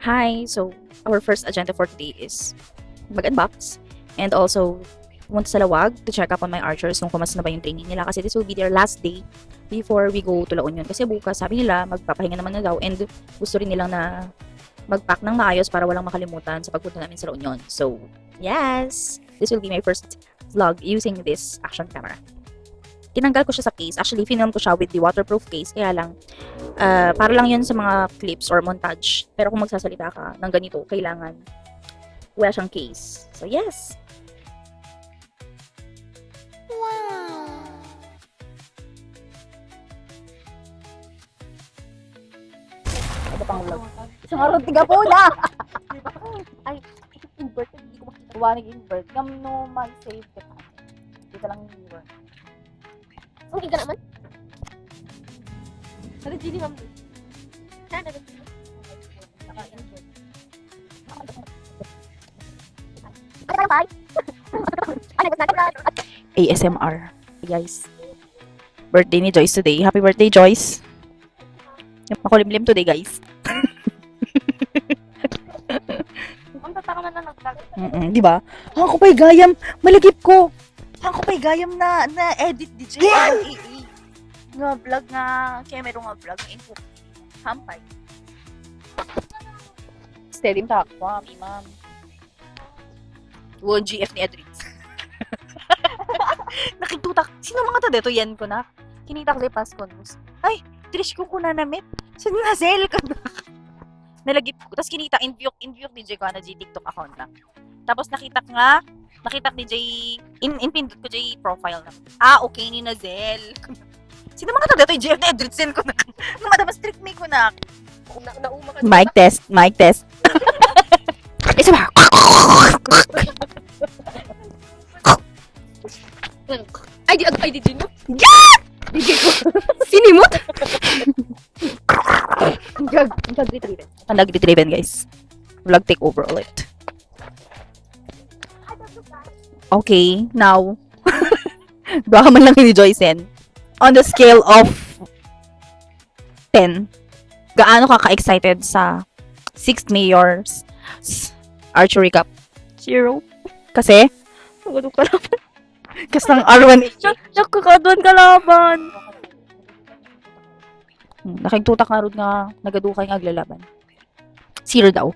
Hi! So, our first agenda for today is mag-unbox and also pumunta sa Lawag to check up on my archers kung kumusta na ba yung training nila kasi this will be their last day before we go to La Union. Kasi bukas, sabi nila, magpapahinga naman na daw and gusto rin nilang na mag-pack ng maayos para walang makalimutan sa pagpunta namin sa La Union. So, yes! This will be my first vlog using this action camera. Tinanggal ko siya sa case. Actually, film ko siya with the waterproof case. Kaya lang, para lang yun sa mga clips or montage. Pero kung magsasalita ka ng ganito, kailangan wala siyang case. So, yes! Wow! Ano pang vlog? Isang araw, tiga po na! Ay, invert. Hindi ko makikita. Waring invert. Gam no may save ka. Dito lang yung viewer. Sungkin ka naman? Nag-gini ma'am. Ha? Nag-gini? Naka-invert. Bye! ASMR. Hey guys. Birthday ni Joyce today. Happy birthday, Joyce! Yung makulimlim today, guys. Ang tataka man na nag-vlog. Di ba? Ako pa'y gayam. Malagip ko. Ako pa'y gayam na edit DJ. Nga vlog nga. Kaya meron nga vlog. Info. Hampay. Steady mo tako, mami, ma'am. One GF ni Adrix. Nakitutak. Sino mga tadeto yan ko na? Kinitak li pas konus. Ay, Trish ko kuna namit. So, nasel ko na. Nalagip ko. Tapos kinita, in-view DJ ko na TikTok account na. Tapos nakita ni J, in-pindot ko J profile na. Ah, okay ni Nazel. Sino mga taga ito? JF na Edritsen ko na. Nung madamas trick me ko na. Nauma ka. Mic test. Isa ba? Ay, di Gino? Yeah! DJ ko. Sinimot? Ang nag-retrieve, guys. Vlog take over ulit. Okay, now. Baka man lang ni Joycen. On the scale of 10, gaano ka ka-excited sa 6th Mayor's Archery Cup? 0. Kasi? Nagadong kalaban. Kasi ng R1. Siyak kakadon kalaban. Nakigtutak nga rin nga nagadukay nga aglalaban. 0 daw.